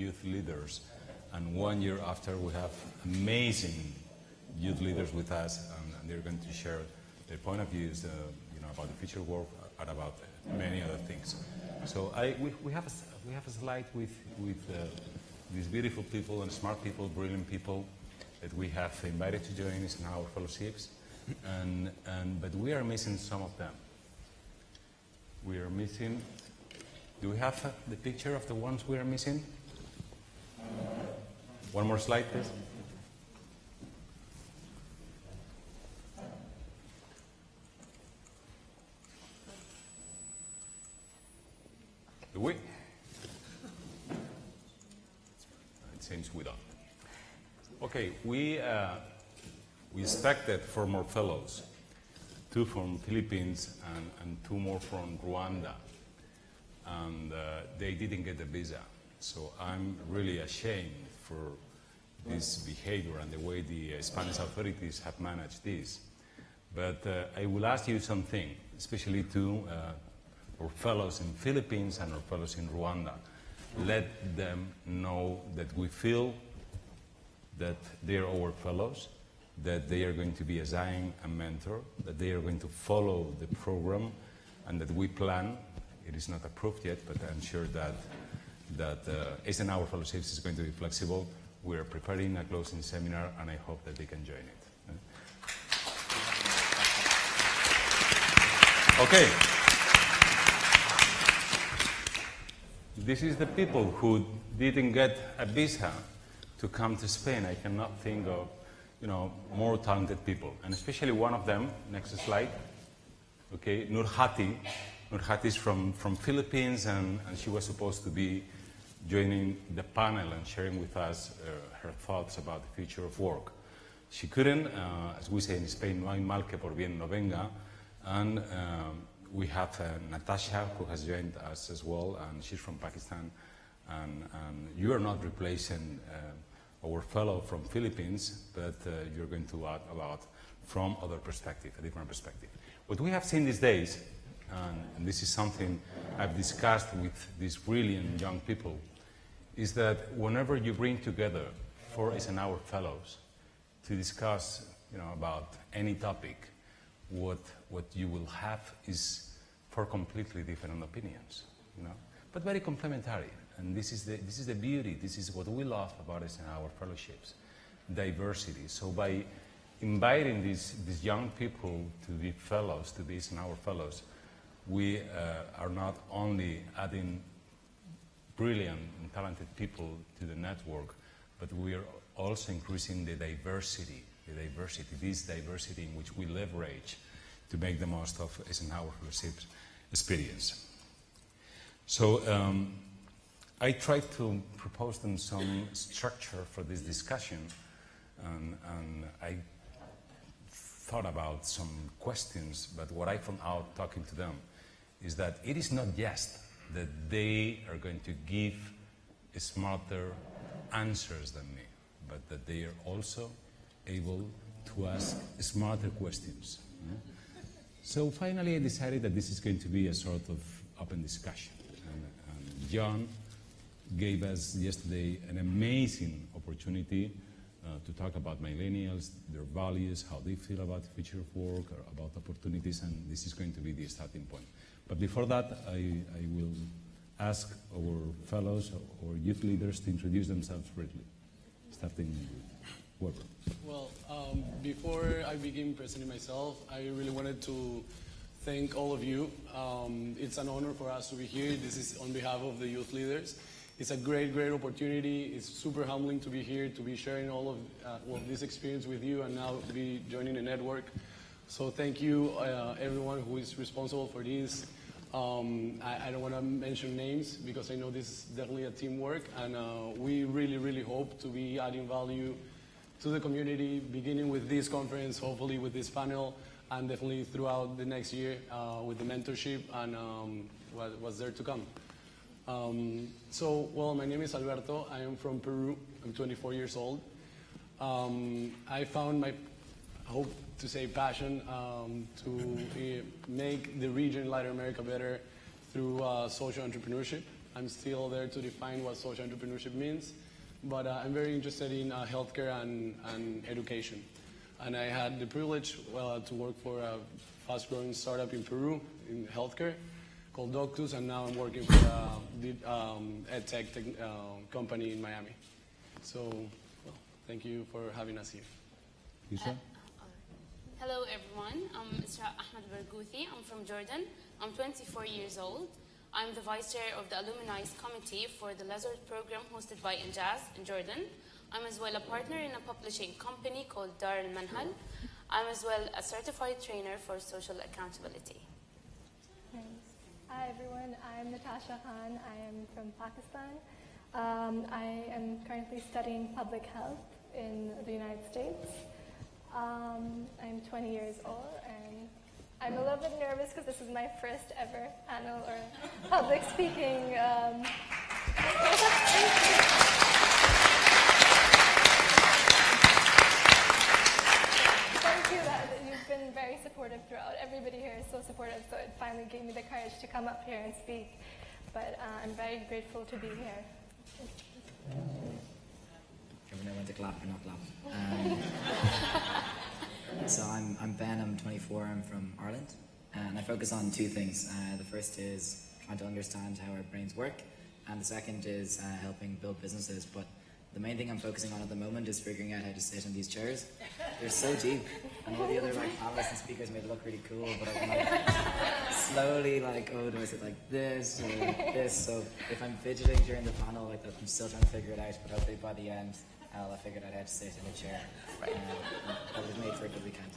youth leaders. And 1 year after, we have amazing youth leaders with us, and they're going to share their point of views, about the future work and about many other things. So we have a slide with these beautiful people and smart people, brilliant people that we have invited to join us in our fellowships, but we are missing some of them. We are missing. Do we have the picture of the ones we are missing? One more slide, please. Do we? It seems we don't. Okay, we expected 4 more fellows, 2 from Philippines and 2 more from Rwanda, and they didn't get the visa. So I'm really ashamed for this behavior and the way the Spanish authorities have managed this. But I will ask you something, especially to our fellows in Philippines and our fellows in Rwanda. Let them know that we feel that they are our fellows, that they are going to be assigned a mentor, that they are going to follow the program, and that we plan. It is not approved yet, but I'm sure that Eisenhower Fellowships is going to be flexible. We're preparing a closing seminar, and I hope that they can join it. Okay. This is the people who didn't get a visa to come to Spain. I cannot think of, more talented people, and especially one of them. Next slide. Okay, Nurhati. Nurhati is from Philippines, and she was supposed to be joining the panel and sharing with us her thoughts about the future of work. She couldn't, as we say in Spain, no hay mal que por bien no venga, and we have Natasha, who has joined us as well, and she's from Pakistan, and you are not replacing our fellow from Philippines, but you're going to add about from other perspective, a different perspective. What we have seen these days, and this is something I've discussed with these brilliant young people, is that whenever you bring together 4 Eisenhower fellows to discuss, about any topic, what you will have is 4 completely different opinions, but very complementary. And this is the beauty. This is what we love about Eisenhower Fellowships, diversity. So by inviting these young people to be fellows, to be Eisenhower fellows, we are not only adding brilliant and talented people to the network, but we are also increasing the diversity, this diversity in which we leverage to make the most of Eisenhower Fellowship's experience. So I tried to propose them some structure for this discussion, and I thought about some questions, but what I found out talking to them is that it is not just that they are going to give smarter answers than me, but that they are also able to ask smarter questions. So finally I decided that this is going to be a sort of open discussion. And John gave us yesterday an amazing opportunity to talk about millennials, their values, how they feel about the future of work, or about opportunities, and this is going to be the starting point. But before that, I will ask our fellows, our youth leaders, to introduce themselves briefly, starting with Weber. Well, before I begin presenting myself, I really wanted to thank all of you. It's an honor for us to be here. This is on behalf of the youth leaders. It's a great opportunity. It's super humbling to be here, to be sharing all of this experience with you, and now to be joining a network. So thank you, everyone who is responsible for this. I don't want to mention names because I know this is definitely a teamwork, and we really hope to be adding value to the community, beginning with this conference, hopefully with this panel, and definitely throughout the next year with the mentorship and what's there to come. Well, my name is Alberto. I am from Peru. I'm 24 years old. I found my, passion to make the region Latin America better through social entrepreneurship. I'm still there to define what social entrepreneurship means, but I'm very interested in healthcare and education. And I had the privilege to work for a fast-growing startup in Peru in healthcare called Doctus, and now I'm working for a edtech company in Miami. So, well, thank you for having us here. Isha? Hello everyone, I'm Isra Ahmed Barghouthi. I'm from Jordan. I'm 24 years old. I'm the vice chair of the Alumni Committee for the Lazard program hosted by Injaz in Jordan. I'm as well a partner in a publishing company called Dar al Manhal. I'm as well a certified trainer for social accountability. Thanks. Hi everyone, I'm Natasha Khan. I am from Pakistan. I am currently studying public health in the United States. I'm 20 years old and I'm a little bit nervous because this is my first ever panel or public speaking. Thank you. You've been very supportive throughout. Everybody here is so supportive, so it finally gave me the courage to come up here and speak. But I'm very grateful to be here. Never know when to clap or not clap. So I'm Ben, I'm 24, I'm from Ireland, and I focus on two things. The first is trying to understand how our brains work, and the second is helping build businesses. But the main thing I'm focusing on at the moment is figuring out how to sit in these chairs. They're so deep, and all the other panelists and speakers made it look really cool, but I'm slowly do I sit like this or this? So if I'm fidgeting during the panel like that, I'm still trying to figure it out, but hopefully by the end I'll figure out how to sit in a chair. That was made for a good weekend.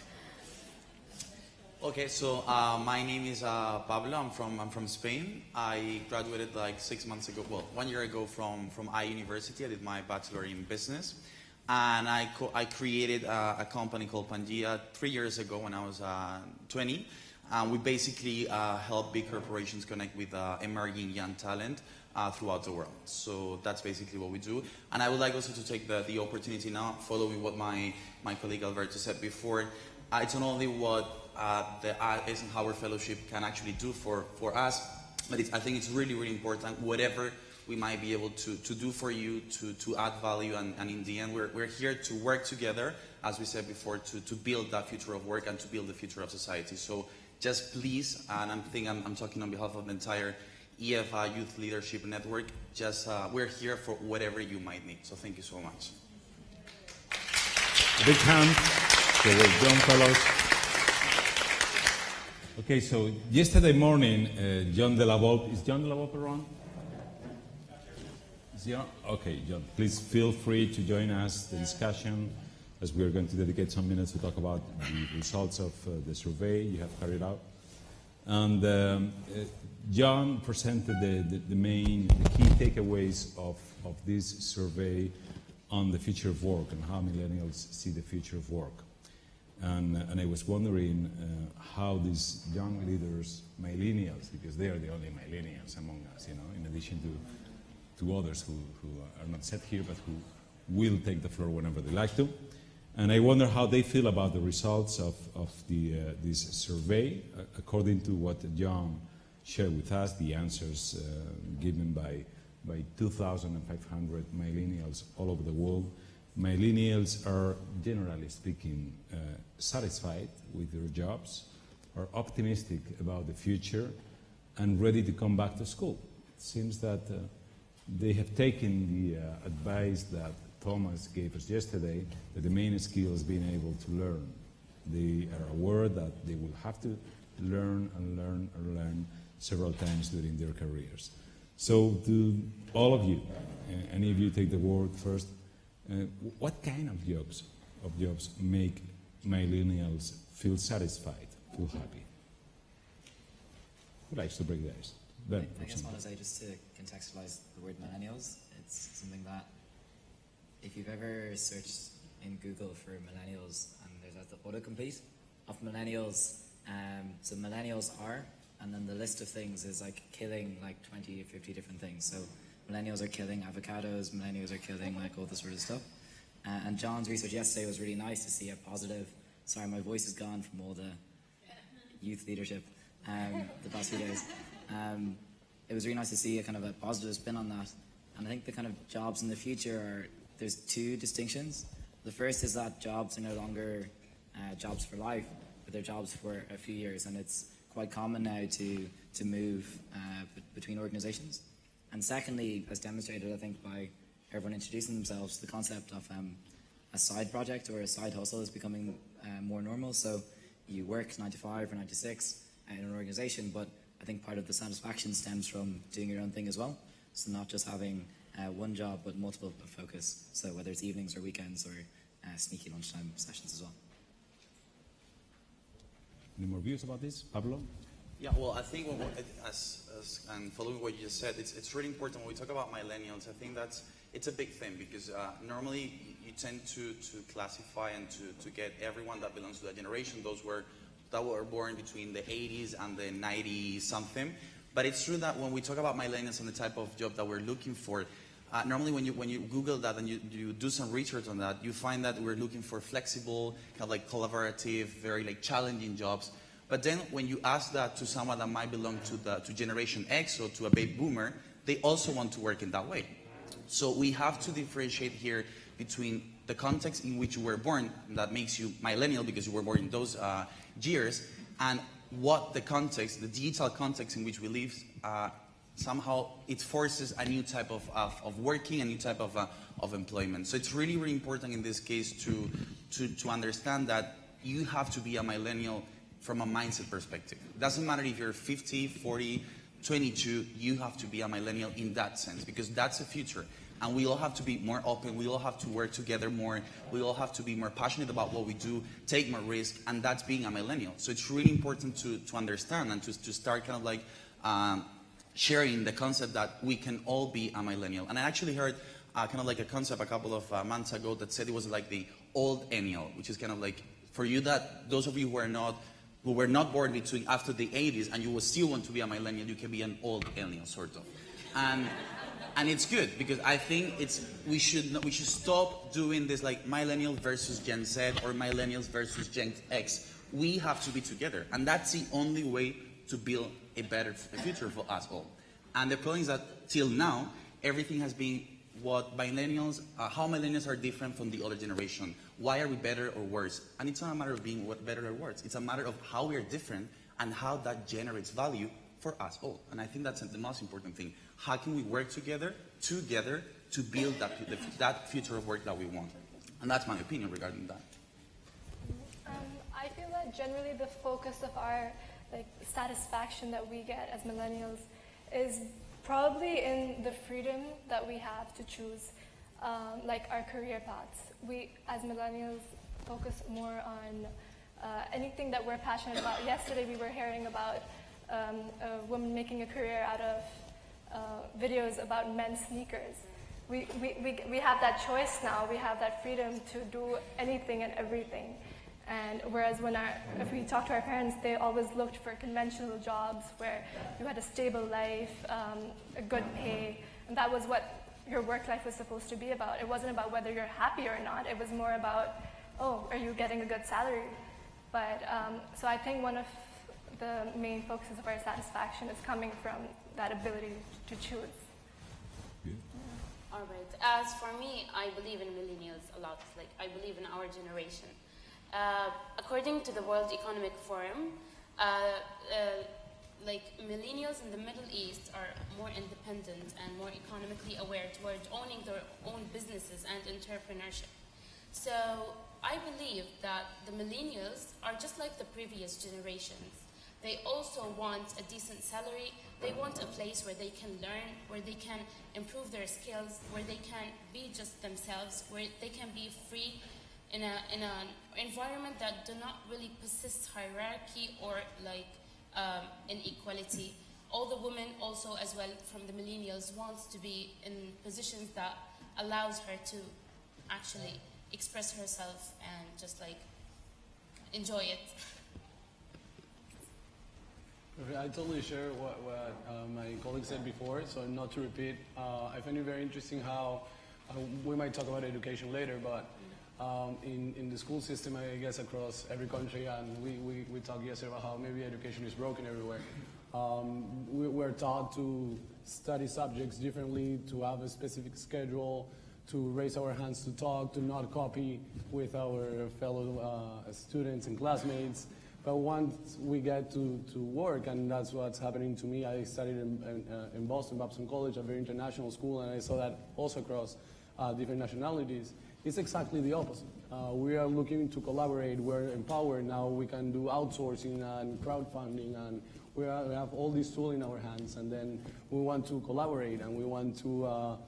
Okay, so my name is Pablo. I'm from Spain. I graduated like 6 months ago. Well, 1 year ago from University. I did my bachelor in business, and I created a company called Pangea 3 years ago when I was 20. We basically help big corporations connect with emerging young talent throughout the world. So that's basically what we do. And I would like also to take the opportunity now, following what my colleague Alberto said before. It's not only what the Eisenhower Fellowship can actually do for us, but I think it's really, really important, whatever we might be able to do for you, to add value, and in the end, we're here to work together, as we said before, to build that future of work and to build the future of society. So just please, and I'm talking on behalf of the entire EFA Youth Leadership Network, we're here for whatever you might need. So thank you so much. Big hand for the young fellows. Okay, so yesterday morning, John de la Volpe, is John de la Volpe around? Is he on? Okay, John, please feel free to join us, the discussion, as we are going to dedicate some minutes to talk about the results of the survey you have carried out. And John presented the key takeaways of this survey on the future of work and how millennials see the future of work. And I was wondering how these young leaders, millennials, because they are the only millennials among us, in addition to others who are not set here, but who will take the floor whenever they like to. And I wonder how they feel about the results of this survey, according to what John shared with us, the answers given by 2,500 millennials all over the world. Millennials are, generally speaking, satisfied with their jobs, are optimistic about the future, and ready to come back to school. It seems that they have taken the advice that Thomas gave us yesterday, that the main skill is being able to learn. They are aware that they will have to learn and learn and learn several times during their careers. So to all of you, any of you take the word first, what kind of jobs make millennials feel satisfied, feel happy? Who likes to break the ice? Ben, I guess I want to say, just to contextualize the word millennials, it's something that if you've ever searched in Google for millennials, and there's the autocomplete of millennials, so millennials are, and then the list of things is like killing like 20 or 50 different things. So millennials are killing avocados, millennials are killing like all this sort of stuff. And John's research yesterday was really nice to see a positive. Sorry, my voice is gone from all the youth leadership the past few days. it was really nice to see a kind of a positive spin on that. And I think the kind of jobs in the future are, there's two distinctions. The first is that jobs are no longer jobs for life, but they're jobs for a few years, and it's quite common now to move between organizations. And secondly, as demonstrated, I think, by everyone introducing themselves, the concept of a side project or a side hustle is becoming more normal. So you work 9 to 5 or 9 to 6 in an organization, but I think part of the satisfaction stems from doing your own thing as well. So not just having one job, but multiple focus. So whether it's evenings or weekends or sneaky lunchtime sessions as well. Any more views about this, Pablo? Yeah, well, I think and following what you just said, it's really important when we talk about millennials. I think it's a big thing because normally you tend to classify and to get everyone that belongs to that generation, those that were born between the 80s and the 90s something. But it's true that when we talk about millennials and the type of job that we're looking for, normally when you Google that and you do some research on that, you find that we're looking for flexible, kind of like collaborative, very like challenging jobs. But then when you ask that to someone that might belong to Generation X or to a baby boomer, they also want to work in that way. So we have to differentiate here between the context in which you were born, that makes you millennial because you were born in those years, and what the context, the digital context in which we live, somehow it forces a new type of working, a new type of employment. So it's really, really important in this case to understand that you have to be a millennial from a mindset perspective. It doesn't matter if you're 50, 40, 22, you have to be a millennial in that sense, because that's the future. And we all have to be more open, we all have to work together more, we all have to be more passionate about what we do, take more risk, and that's being a millennial. So it's really important to understand and to start kind of like sharing the concept that we can all be a millennial. And I actually heard kind of like a concept a couple of months ago that said it was like the old ennial, which is kind of like, for you, that those of you who were not born between after the 80s and you will still want to be a millennial, you can be an old millennial, sort of. And it's good because I think we should stop doing this like millennial versus Gen Z or millennials versus Gen X. We have to be together, and that's the only way to build a better future for us all. And the problem is that till now, everything has been what millennials, how millennials are different from the other generation. Why are we better or worse? And it's not a matter of being better or worse. It's a matter of how we are different and how that generates value for us all. And I think that's the most important thing. How can we work together to build that future of work that we want? And that's my opinion regarding that. I feel that generally the focus of our satisfaction that we get as millennials is probably in the freedom that we have to choose our career paths. We as millennials focus more on anything that we're passionate about. Yesterday we were hearing about a woman making a career out of videos about men's sneakers. We have that choice now. We have that freedom to do anything and everything. And whereas if we talk to our parents, they always looked for conventional jobs where you had a stable life, a good pay, and that was what your work life was supposed to be about. It wasn't about whether you're happy or not. It was more about, are you getting a good salary? But so I think one of the main focuses of our satisfaction is coming from that ability to choose. Yeah. All right. As for me, I believe in millennials a lot. I believe in our generation. According to the World Economic Forum, millennials in the Middle East are more independent and more economically aware towards owning their own businesses and entrepreneurship. So I believe that the millennials are just like the previous generations. They also want a decent salary. They want a place where they can learn, where they can improve their skills, where they can be just themselves, where they can be free in an environment that do not really persist hierarchy or inequality. All the women also as well from the millennials wants to be in positions that allows her to actually express herself and just enjoy it. I totally share what my colleague said before, so not to repeat. I find it very interesting how we might talk about education later, but in the school system, I guess across every country, and we talked yesterday about how maybe education is broken everywhere. We're taught to study subjects differently, to have a specific schedule, to raise our hands to talk, to not copy with our fellow students and classmates. But once we get to work, and that's what's happening to me, I studied in Boston, Babson College, a very international school, and I saw that also across different nationalities. It's exactly the opposite. We are looking to collaborate. We're empowered now. We can do outsourcing and crowdfunding, and we have all these tools in our hands. And then we want to collaborate, and we want to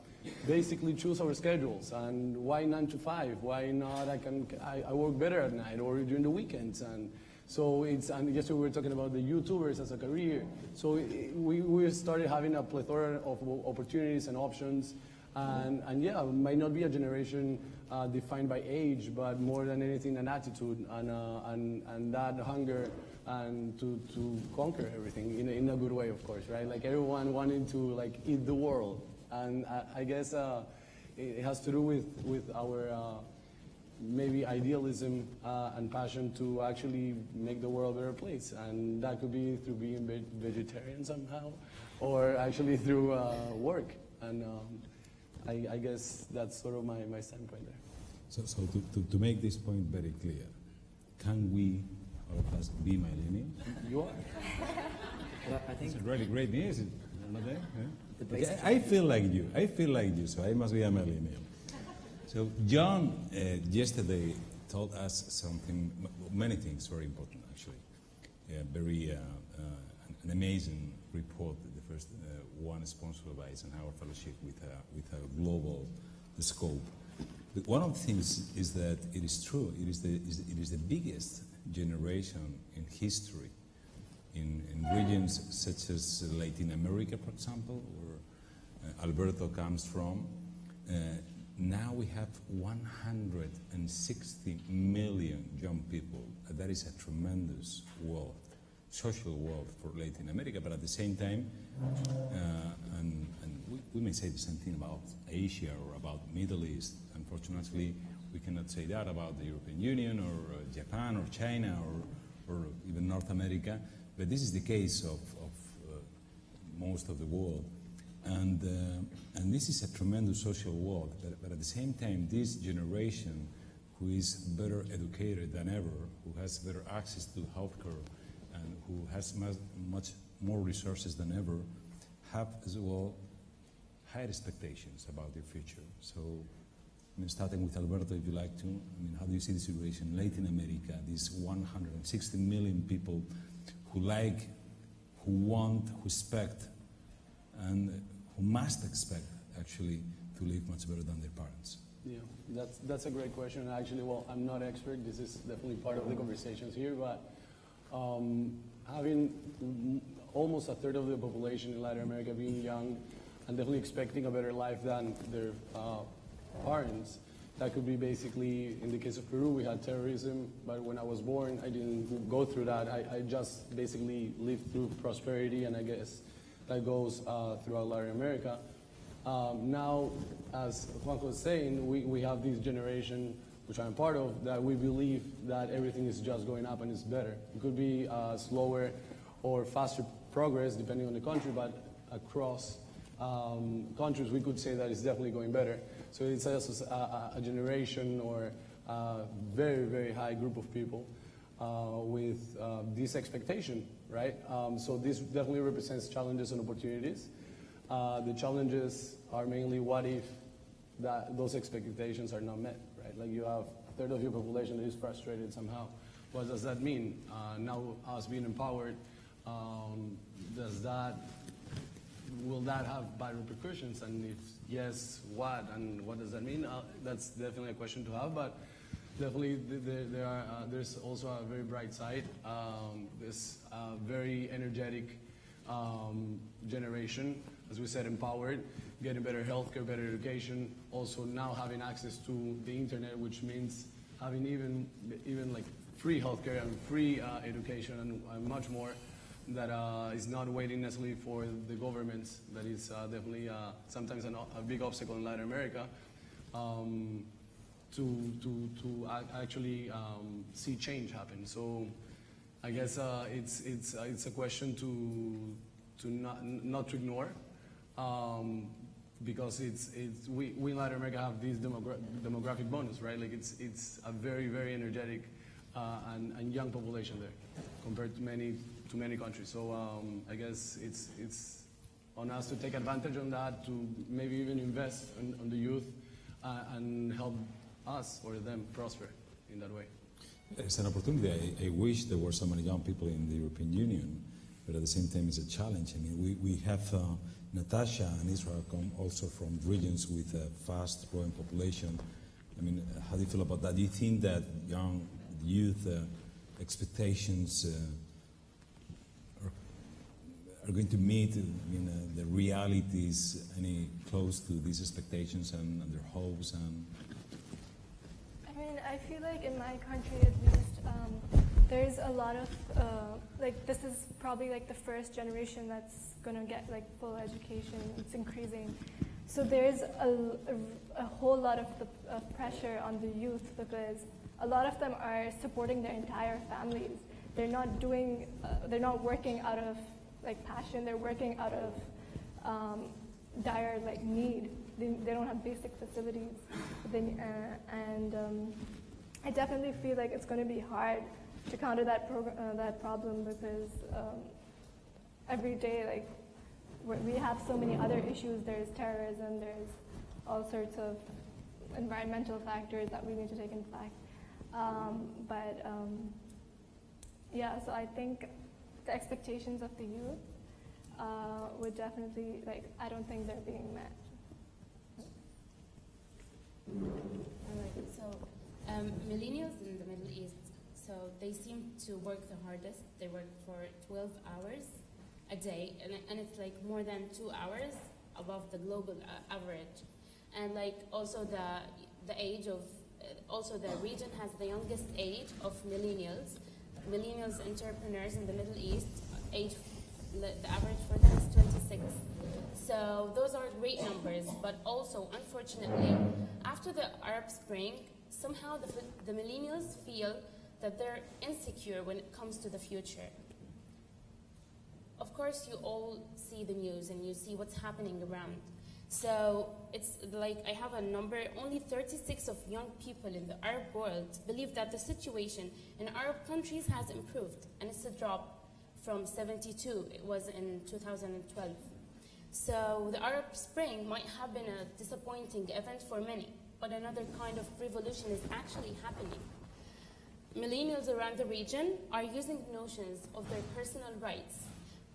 basically choose our schedules. And why 9 to 5? Why not? I work better at night or during the weekends. And so and yesterday we were talking about the YouTubers as a career. So we started having a plethora of opportunities and options. And yeah, it might not be a generation defined by age, but more than anything, an attitude and that hunger and to conquer everything in a good way, of course, right? Like everyone wanting to like eat the world, and I guess it has to do with our maybe idealism and passion to actually make the world a better place, and that could be through being vegetarian somehow, or actually through work and. I guess that's sort of my standpoint there. So to make this point very clear, can we, all of us, be millennials? You are. Well, I think It's really great news. the basic I feel like you, so I must be a millennial. So John yesterday told us something, many things very important actually. Very an amazing report, the first one sponsored by Eisenhower Fellowship with a global scope. But one of the things is that it is true. It is the biggest generation in history in regions such as Latin America, for example, where Alberto comes from. Now we have 160 million young people. That is a tremendous wealth, social wealth for Latin America, but at the same time, and we may say the same thing about Asia or about Middle East. Unfortunately, we cannot say that about the European Union or Japan or China or even North America, but this is the case of most of the world. And this is a tremendous social wealth, but at the same time, this generation who is better educated than ever, who has better access to healthcare, and who has much more resources than ever, have as well higher expectations about their future. So, I mean, starting with Alberto, if you like to, I mean, how do you see the situation in Latin America, these 160 million people who like, who want, who expect, and who must expect, actually, to live much better than their parents? Yeah, that's a great question. Actually, well, I'm not expert. This is definitely part of the conversations here, but having almost a third of the population in Latin America being young and definitely expecting a better life than their parents, that could be basically, in the case of Peru, we had terrorism, but when I was born, I didn't go through that. I just basically lived through prosperity, and I guess that goes throughout Latin America. Now, as Juanjo was saying, we have this generation, which I'm part of, that we believe that everything is just going up and it's better. It could be slower or faster progress, depending on the country, but across countries, we could say that it's definitely going better. So it's also a generation or a very, very high group of people with this expectation, right? So this definitely represents challenges and opportunities. The challenges are mainly what if those expectations are not met, right? Like you have a third of your population that is frustrated somehow. What does that mean? Now us being empowered, will that have bad repercussions? And if yes, what? And what does that mean? That's definitely a question to have, but definitely there's also a very bright side. This very energetic generation, as we said, empowered, getting better healthcare, better education, also now having access to the internet, which means having even like free healthcare and free education and much more that is not waiting necessarily for the government. That is definitely sometimes a big obstacle in Latin America to actually see change happen. So I guess it's a question to not to ignore, because we in Latin America have this demographic bonus, right? Like it's a very energetic and young population there compared to many countries. So I guess it's on us to take advantage on that, to maybe even invest on the youth and help us or them prosper in that way. It's an opportunity. I wish there were so many young people in the European Union, but at the same time it's a challenge. I mean, we have Natasha and Israel come also from regions with a fast growing population. I mean, how do you feel about that? Do you think that young youth expectations are going to meet the realities any close to these expectations and their hopes? And I mean, I feel like in my country at least, there's a lot of, like, this is probably like the first generation that's gonna get like full education. It's increasing. So there's a whole lot of pressure on the youth, because a lot of them are supporting their entire families. They're not doing, they're not working out of like passion. They're working out of dire like need. They don't have basic facilities. I definitely feel like it's going to be hard to counter that problem, because every day, like, we have so many other issues. There's terrorism, there's all sorts of environmental factors that we need to take into fact. Yeah, so I think the expectations of the youth would definitely, like, I don't think they're being met. So, millennials in the Middle East, so they seem to work the hardest. They work for 12 hours a day, and it's like more than 2 hours above the global average. And like also the age of, also the region has the youngest age of millennials. Millennials entrepreneurs in the Middle East, the average for them is 26. So those are great numbers, but also, unfortunately, after the Arab Spring, somehow the millennials feel that they're insecure when it comes to the future. Of course, you all see the news and you see what's happening around. So it's like, I have a number, only 36 of young people in the Arab world believe that the situation in Arab countries has improved, and it's a drop from 72 it was in 2012. So the Arab Spring might have been a disappointing event for many, but another kind of revolution is actually happening. Millennials around the region are using notions of their personal rights,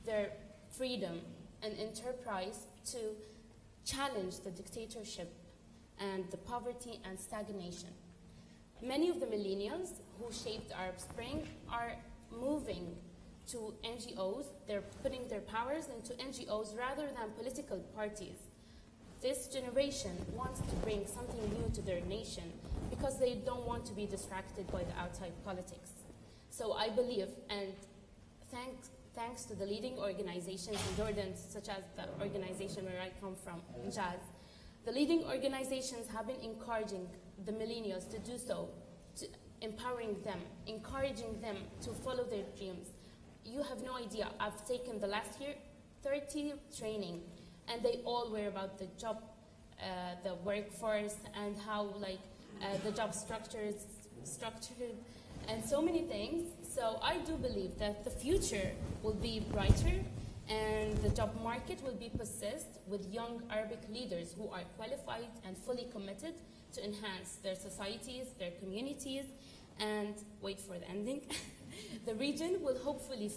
their freedom and enterprise to challenge the dictatorship and the poverty and stagnation. Many of the millennials who shaped the Arab Spring are moving to NGOs. They're putting their powers into NGOs rather than political parties. This generation wants to bring something new to their nation because they don't want to be distracted by the outside politics. So I believe, and thanks to the leading organizations in Jordan, such as the organization where I come from, Jazz, the leading organizations have been encouraging the millennials to do so, to empowering them, encouraging them to follow their dreams. You have no idea, I've taken the last year 30 training, and they all were about the job, the workforce, and how the job structure is structured, and so many things. So I do believe that the future will be brighter, and the job market will be possessed with young Arabic leaders who are qualified and fully committed to enhance their societies, their communities, and wait for the ending. The region will hopefully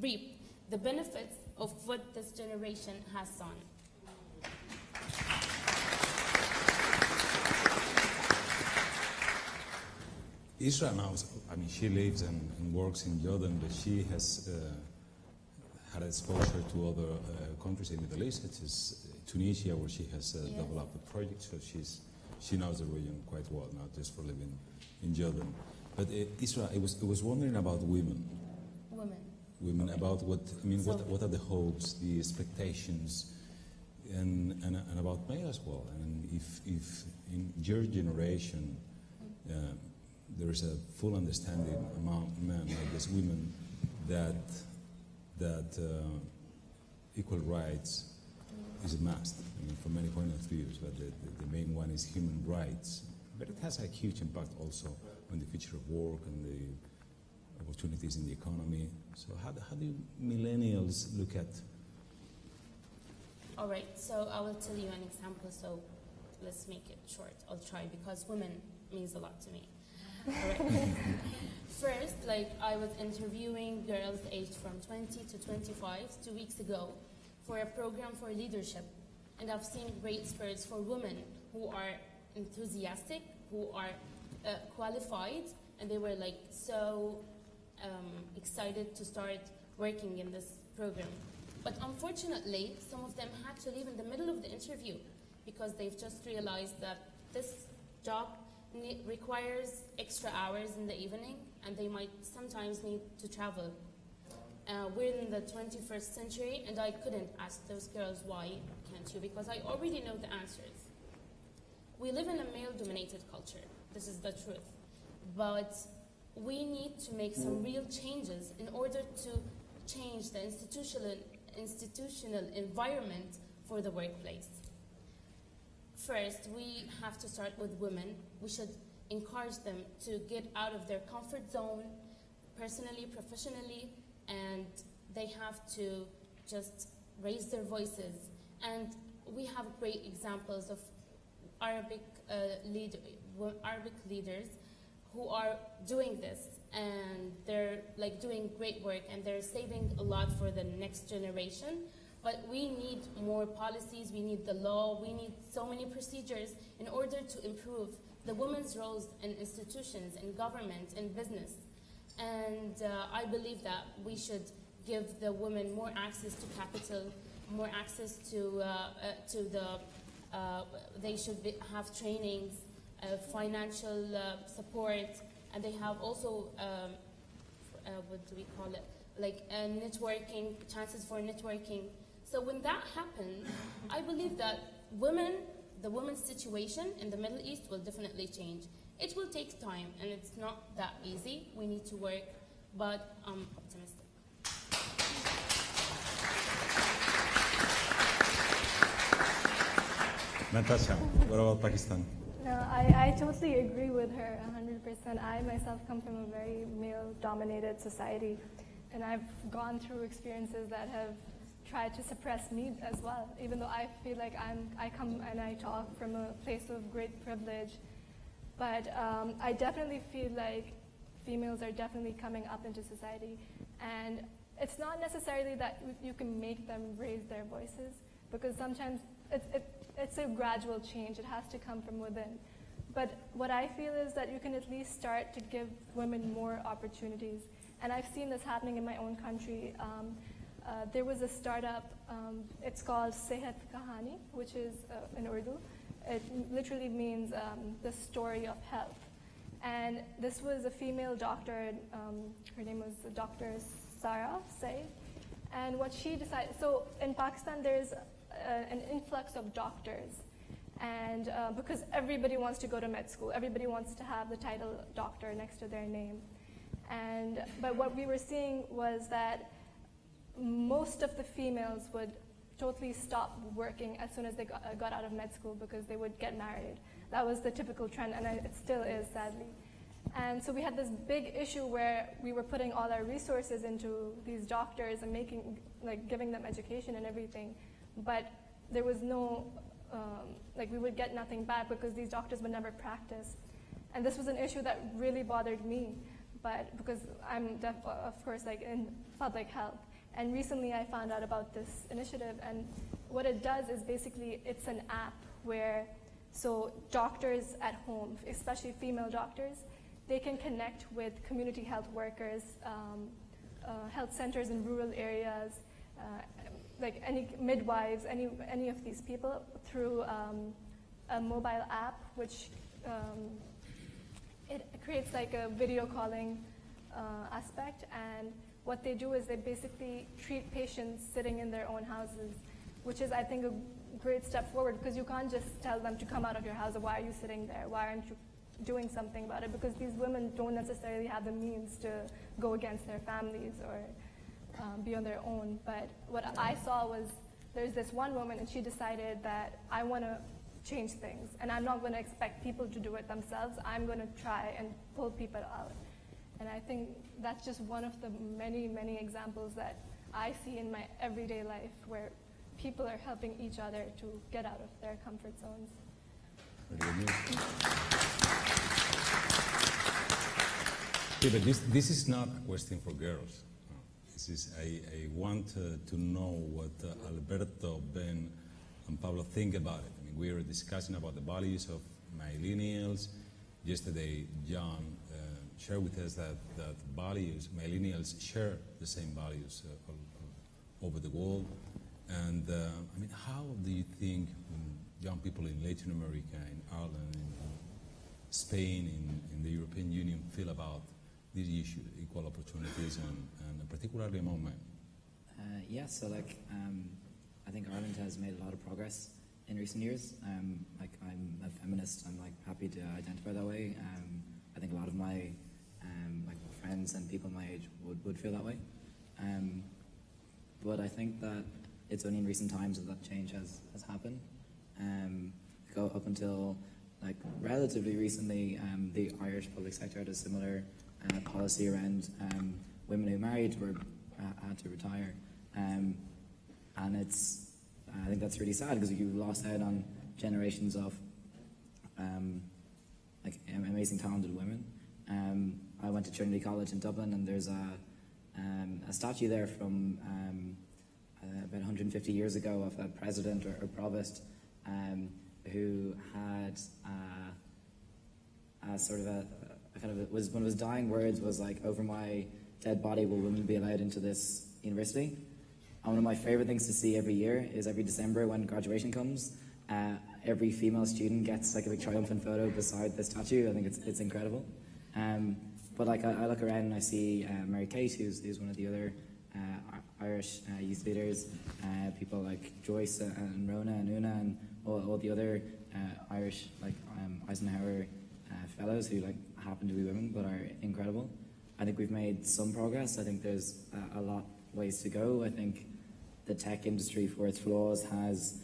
reap the benefits of what this generation has done. Isra now, I mean, she lives and works in Jordan, but she has had exposure to other countries in the Middle East, such as Tunisia, where she has developed a project. So she knows the region quite well, not just for living in Jordan. But Isra, I was wondering about women. Women, about what are the hopes, the expectations, and about male as well. And if in your generation, there is a full understanding among men, like there's women, that equal rights is a must. I mean, from many point of views, but the main one is human rights. But it has a huge impact also on the future of work and the opportunities in the economy. So how do millennials look at? All right, so I will tell you an example, so let's make it short. I'll try, because women means a lot to me. All right. First, like, I was interviewing girls aged from 20 to 25 2 weeks ago for a program for leadership. And I've seen great spurts for women who are enthusiastic, who are qualified, and they were like so excited to start working in this program. But unfortunately, some of them had to leave in the middle of the interview because they've just realized that this job requires extra hours in the evening, and they might sometimes need to travel. We're in the 21st century, and I couldn't ask those girls, why can't you? Because I already know the answers. We live in a male-dominated culture. This is the truth. But we need to make some real changes in order to change the institutional environment for the workplace. First, we have to start with women. We should encourage them to get out of their comfort zone, personally, professionally, and they have to just raise their voices. And we have great examples of Arabic leaders who are doing this, and they're like doing great work, and they're saving a lot for the next generation. But we need more policies, we need the law, we need so many procedures in order to improve the women's roles in institutions, in government, in business. And I believe that we should give the women more access to capital, more access to they should have trainings, financial support, and they have also, what do we call it, like networking, chances for networking. So when that happens, I believe that the women's situation in the Middle East will definitely change. It will take time, and it's not that easy. We need to work, but I'm optimistic. Natasha, what about Pakistan? No, I totally agree with her 100%. I myself come from a very male-dominated society, and I've gone through experiences that have tried to suppress me as well, even though I feel like I come and I talk from a place of great privilege. But I definitely feel like females are definitely coming up into society, and it's not necessarily that you can make them raise their voices, because sometimes it's a gradual change. It has to come from within. But what I feel is that you can at least start to give women more opportunities, and I've seen this happening in my own country. There was a startup, it's called Sehat Kahani, which is in Urdu. It literally means the story of health. And this was a female doctor, her name was Dr. Sara Said. And what she decided, so in Pakistan there's an influx of doctors. And because everybody wants to go to med school, everybody wants to have the title doctor next to their name. But what we were seeing was that most of the females would totally stop working as soon as they got out of med school because they would get married. That was the typical trend, and it still is, sadly. And so we had this big issue where we were putting all our resources into these doctors and giving them education and everything, but there was no, we would get nothing back because these doctors would never practice. And this was an issue that really bothered me, but because I'm, of course, in public health. And recently I found out about this initiative, and what it does is basically it's an app where, so doctors at home, especially female doctors, they can connect with community health workers, health centers in rural areas, like any midwives, any of these people through a mobile app, which it creates like a video calling aspect. And what they do is they basically treat patients sitting in their own houses, which is, I think, a great step forward, because you can't just tell them to come out of your house, or why are you sitting there? Why aren't you doing something about it, because these women don't necessarily have the means to go against their families or be on their own. But what I saw was there's this one woman, and she decided that I want to change things, and I'm not going to expect people to do it themselves. I'm going to try and pull people out. And I think that's just one of the many, many examples that I see in my everyday life where people are helping each other to get out of their comfort zones. Yeah, but this is not a question for girls. This is, I want to know what Alberto, Ben, and Pablo think about it. I mean, we were discussing about the values of millennials. Yesterday, John shared with us that values, millennials share the same values over the world. And I mean, how do you think young people in Latin America, in Ireland, in Spain, in the European Union feel about these issues, equal opportunities, and particularly among men? Yeah, so like I think Ireland has made a lot of progress in recent years. Like I'm a feminist. I'm like happy to identify that way. I think a lot of my like friends and people my age would feel that way. But I think that it's only in recent times that change has happened. Go up until like relatively recently, the Irish public sector had a similar policy around women who married had to retire, and it's I think that's really sad because you lost out on generations of like amazing talented women. I went to Trinity College in Dublin, and there's a statue there from about 150 years ago of a president or provost who had sort of a kind of was one of his dying words was like, "Over my dead body will women be allowed into this university?" And one of my favorite things to see every year is every December when graduation comes, every female student gets like a big triumphant photo beside the statue. I think it's incredible. But like I look around and I see Mary Kate, who's one of the other Irish youth leaders, people like Joyce and Rona and Una and all the other Irish like Eisenhower fellows who like happen to be women but are incredible. I think we've made some progress. I think there's a lot ways to go. I think the tech industry, for its flaws, has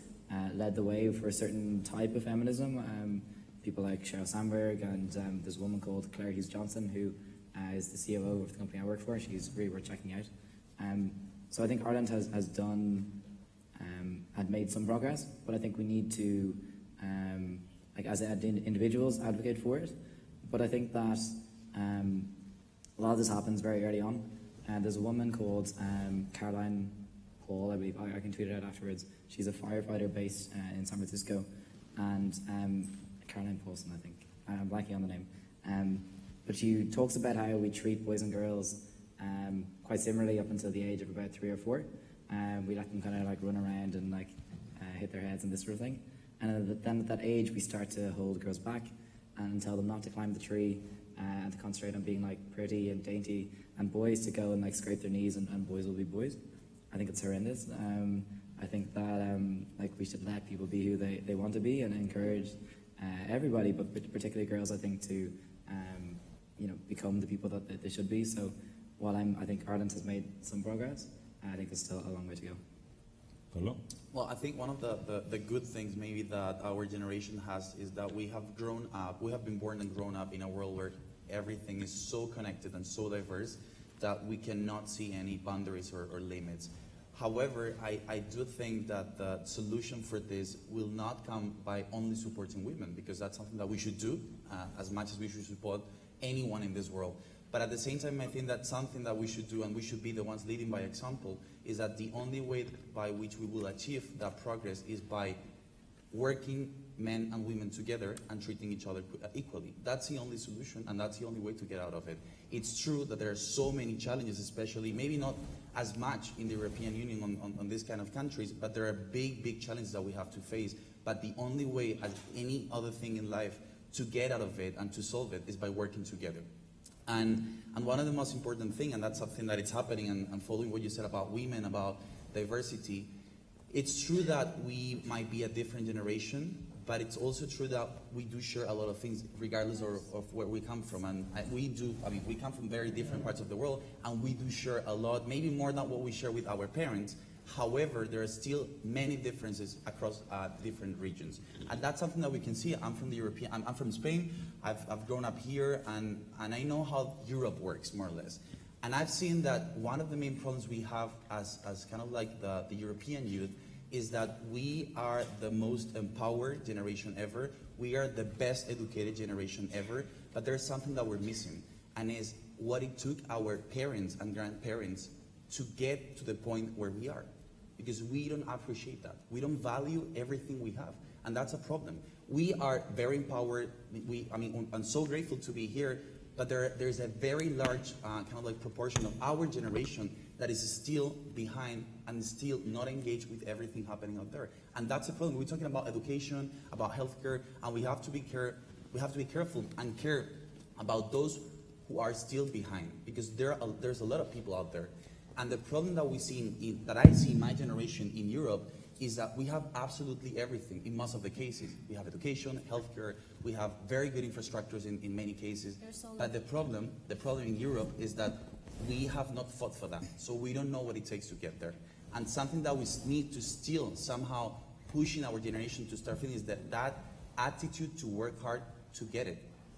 led the way for a certain type of feminism. People like Sheryl Sandberg, and there's a woman called Claire Hughes Johnson who is the COO of the company I work for. She's really worth checking out. So I think Ireland has had made some progress, but I think we need to, like as individuals, advocate for it. But I think that a lot of this happens very early on. There's a woman called Caroline Hall, I believe. I can tweet it out afterwards. She's a firefighter based in San Francisco, and Caroline Paulson, I think. I'm blanking on the name. But she talks about how we treat boys and girls quite similarly up until the age of about 3 or 4. We let them kind of like run around and like hit their heads and this sort of thing. And then at that age, we start to hold girls back and tell them not to climb the tree and to concentrate on being like pretty and dainty, and boys to go and like scrape their knees, and boys will be boys. I think it's horrendous. I think that like we should let people be who they want to be and encourage everybody, but particularly girls, I think, to become the people that they should be. So while I think Ireland has made some progress, I think there's still a long way to go. Pablo? Well, I think one of the good things maybe that our generation has is that we have grown up, we have been born and grown up in a world where everything is so connected and so diverse that we cannot see any boundaries or limits. However, I do think that the solution for this will not come by only supporting women, because that's something that we should do as much as we should support anyone in this world. But at the same time, I think that something that we should do, and we should be the ones leading by example, is that the only way by which we will achieve that progress is by working men and women together and treating each other equally. That's the only solution, and that's the only way to get out of it. It's true that there are so many challenges, especially, maybe not as much in the European Union on these kind of countries, but there are big challenges that we have to face. But the only way, as any other thing in life, to get out of it and to solve it is by working together. And one of the most important things, and that's something that is happening, and following what you said about women, about diversity, it's true that we might be a different generation, but it's also true that we do share a lot of things regardless of where we come from. And we come from very different parts of the world, and we do share a lot, maybe more than what we share with our parents. However, there are still many differences across different regions. And that's something that we can see. I'm from Spain, I've grown up here, and I know how Europe works, more or less. And I've seen that one of the main problems we have as kind of like the European youth is that we are the most empowered generation ever. We are the best educated generation ever, but there's something that we're missing, and is what it took our parents and grandparents to get to the point where we are. Because we don't appreciate that. We don't value everything we have, and that's a problem. We are very empowered. I'm so grateful to be here, but there's a very large kind of like proportion of our generation that is still behind and still not engaged with everything happening out there. And that's a problem. We're talking about education, about healthcare, and we have to be careful and care about those who are still behind, because there's a lot of people out there. And the problem that we see that I see in my generation in Europe is that we have absolutely everything in most of the cases. We have education, healthcare, we have very good infrastructures in many cases. But the problem in Europe is that we have not fought for that. So we don't know what it takes to get there. And something that we need to still somehow push in our generation to start feeling is that attitude to work hard to get it.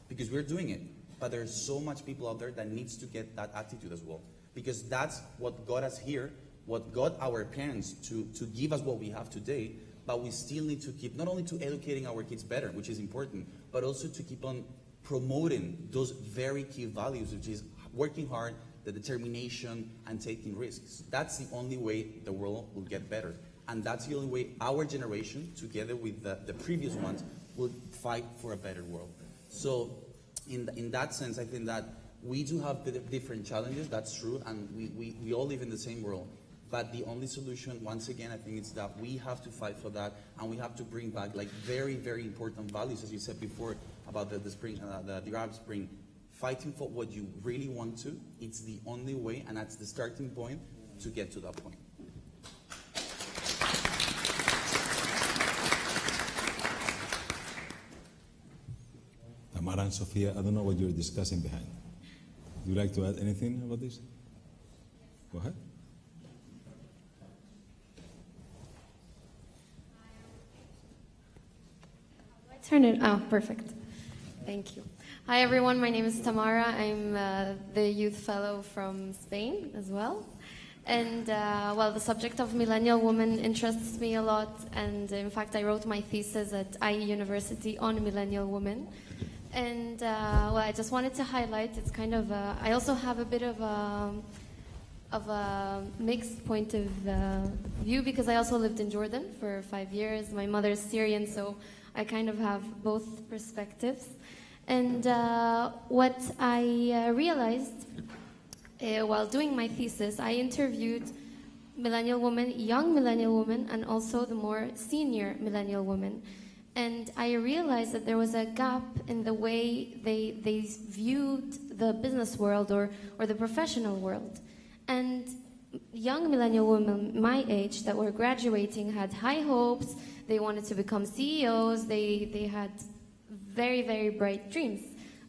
Because we're doing it. But there's so much people out there that needs to get that attitude as well. Because that's what got us here, what got our parents to give us what we have today, but we still need to keep, not only to educating our kids better, which is important, but also to keep on promoting those very key values, which is working hard, the determination, and taking risks. That's the only way the world will get better. And that's the only way our generation, together with the previous ones, will fight for a better world. So in that sense, I think that we do have different challenges, that's true, and we all live in the same world. But the only solution, once again, I think it's that we have to fight for that, and we have to bring back like very, very important values, as you said before about the Arab Spring. Fighting for what you really want to, it's the only way, and that's the starting point to get to that point. Tamara and Sofia, I don't know what you're discussing behind. Would you like to add anything about this? Go ahead. Turn it. Oh, perfect. Thank you. Hi, everyone. My name is Tamara. I'm the youth fellow from Spain as well. And, the subject of millennial women interests me a lot. And, in fact, I wrote my thesis at IE University on millennial women. And, I just wanted to highlight, it's kind of, I also have a bit of a mixed point of view, because I also lived in Jordan for 5 years. My mother's Syrian, so I kind of have both perspectives. And what I realized while doing my thesis, I interviewed millennial women, young millennial women, and also the more senior millennial women. And I realized that there was a gap in the way they viewed the business world or the professional world. And young millennial women my age that were graduating had high hopes. They wanted to become CEOs. They had very, very bright dreams.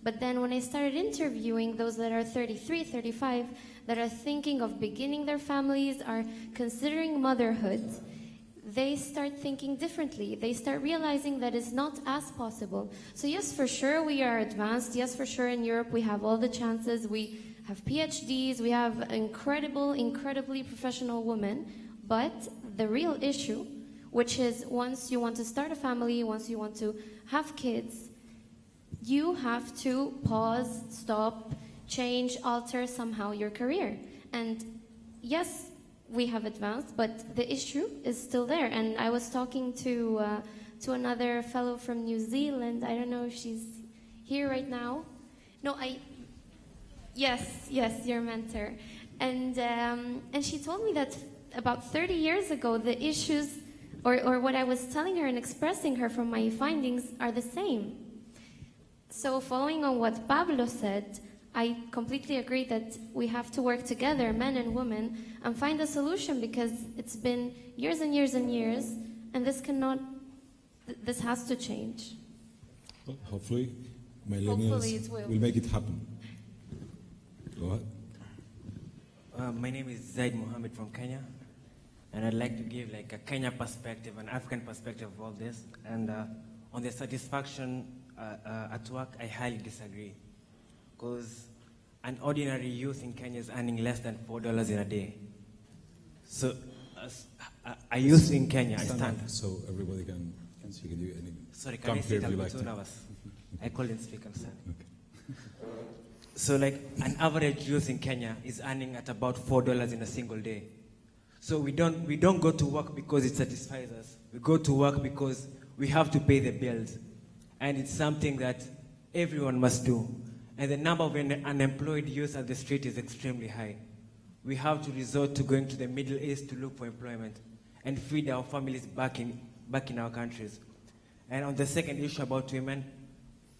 But then when I started interviewing those that are 33, 35, that are thinking of beginning their families, are considering motherhood, they start thinking differently. They start realizing that it's not as possible. So yes, for sure, we are advanced. Yes, for sure, in Europe, we have all the chances. We have PhDs. We have incredibly professional women. But the real issue, which is once you want to start a family, once you want to have kids, you have to pause, stop, change, alter somehow your career. And yes, we have advanced, but the issue is still there. And I was talking to another fellow from New Zealand. I don't know if she's here right now. No, yes, your mentor. And she told me that about 30 years ago, the issues, or what I was telling her and expressing her from my findings, are the same. So following on what Pablo said, I completely agree that we have to work together, men and women, and find a solution, because it's been years and years and years, and this cannot this has to change. Well, hopefully, millennials Hopefully it will. make it happen. Go ahead. My name is Zaid Mohammed from Kenya, and I'd like to give like a Kenya perspective, an African perspective of all this. And on the satisfaction at work, I highly disagree, because an ordinary youth in Kenya is earning less than $4 in a day. So, as a youth in Kenya, I stand. So everybody can speak. Sorry, can come I here sit? if you I'm like too to. nervous. I couldn't speak, I'm sorry. Okay. So like an average youth in Kenya is earning at about $4 in a single day. So we don't go to work because it satisfies us. We go to work because we have to pay the bills. And it's something that everyone must do. And the number of unemployed youth at the street is extremely high. We have to resort to going to the Middle East to look for employment and feed our families back in our countries. And on the second issue about women,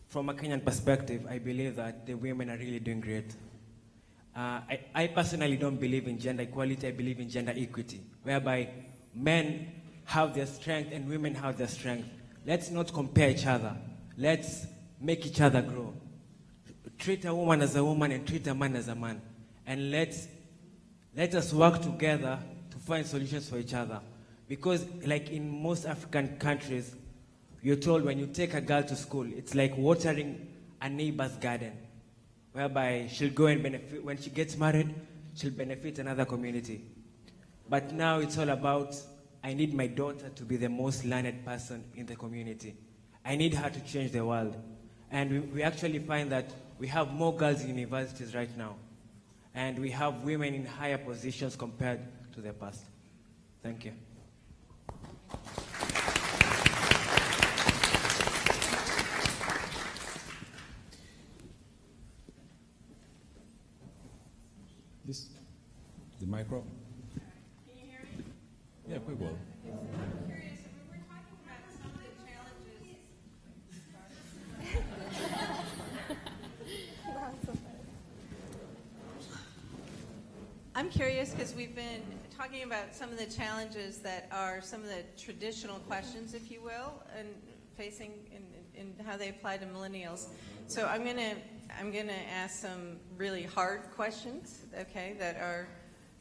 from a Kenyan perspective, I believe that the women are really doing great. I personally don't believe in gender equality, I believe in gender equity, whereby men have their strength and women have their strength. Let's not compare each other. Let's make each other grow. Treat a woman as a woman and treat a man as a man. And let us work together to find solutions for each other. Because like in most African countries, you're told when you take a girl to school, it's like watering a neighbor's garden, whereby she'll go and benefit. When she gets married, she'll benefit another community. But now it's all about, I need my daughter to be the most learned person in the community. I need her to change the world. And we actually find that we have more girls in universities right now. And we have women in higher positions compared to the past. Thank you. This, the micro. Can you hear me? Yeah, quite well. I'm curious, if we were talking about some of the challenges. I'm curious because we've been talking about some of the challenges that are some of the traditional questions, if you will, and facing in how they apply to millennials. So I'm gonna ask some really hard questions, okay, that are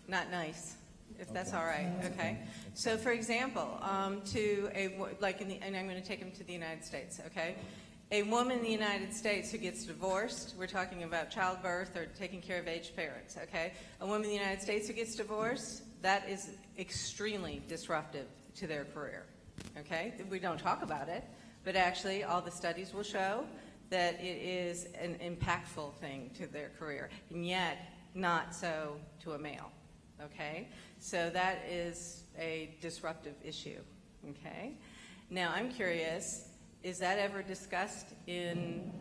not nice, if that's all right, okay? So for example, and I'm gonna take them to the United States, okay? A woman in the United States who gets divorced, we're talking about childbirth or taking care of aged parents, okay? A woman in the United States who gets divorced, that is extremely disruptive to their career, okay? We don't talk about it, but actually all the studies will show that it is an impactful thing to their career, and yet not so to a male, okay? So that is a disruptive issue, okay? Now I'm curious, is that ever discussed in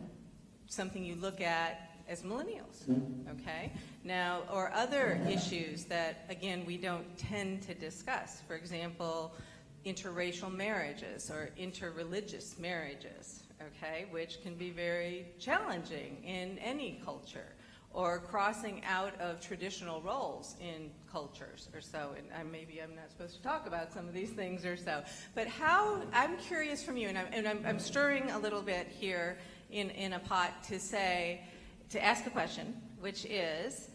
something you look at as millennials, okay? Now, or other issues that, again, we don't tend to discuss. For example, interracial marriages or interreligious marriages, okay, which can be very challenging in any culture, or crossing out of traditional roles in cultures or so. And maybe I'm not supposed to talk about some of these things or so. But how, I'm curious from you, and I'm stirring a little bit here in a pot to ask a question, which is,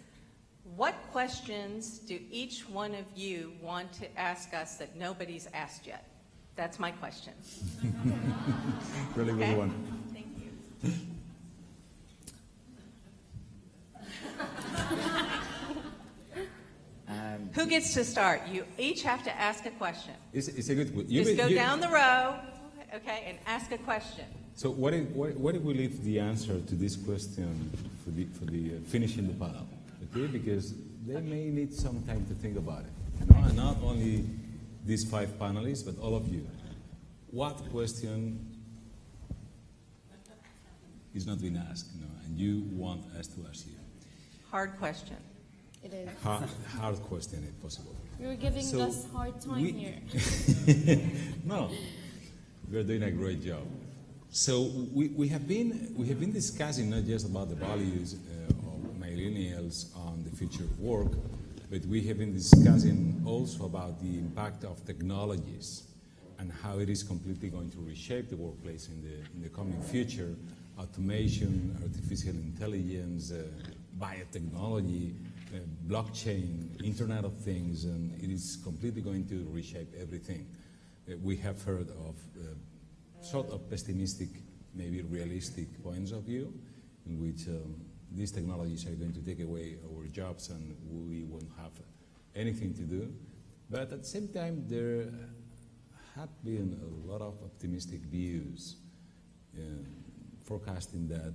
what questions do each one of you want to ask us that nobody's asked yet? That's my question. Really good one. Thank you. Who gets to start? You each have to ask a question. It's a good one. Just go down the row, okay, and ask a question. So what if we leave the answer to this question for the finishing the panel, okay? Because they may need some time to think about it. You know, and not only these 5 panelists, but all of you. What question is not being asked, you know, and you want us to ask you? Hard question. It is. Hard question, if possible. You're giving So us hard time here. No, we're doing a great job. So we have been discussing not just about the values of millennials on the future of work, but we have been discussing also about the impact of technologies and how it is completely going to reshape the workplace in the coming future. Automation, artificial intelligence, biotechnology, blockchain, Internet of Things, and it is completely going to reshape everything. We have heard of sort of pessimistic, maybe realistic points of view, in which these technologies are going to take away our jobs and we won't have anything to do. But at the same time, there have been a lot of optimistic views forecasting that,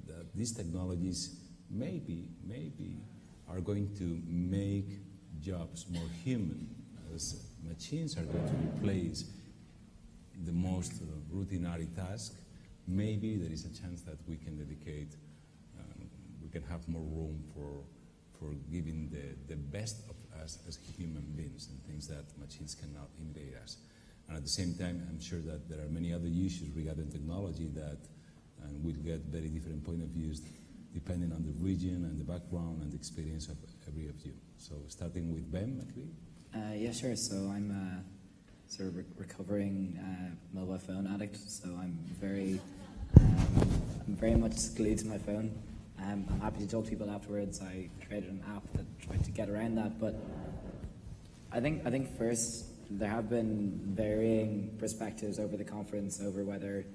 that these technologies maybe are going to make jobs more human, as machines are going to replace the most routinary task. Maybe there is a chance that we can dedicate, we can have more room for giving the best of us as human beings and things that machines cannot imitate us. And at the same time, I'm sure that there are many other issues regarding technology that we'll get very different point of views depending on the region and the background and the experience of every of you. So starting with Ben, maybe? Yeah, sure. So I'm sort of recovering mobile phone addict, so I'm very much glued to my phone. I'm happy to talk to people afterwards. I created an app that tried to get around that, but I think first there have been varying perspectives over the conference over whether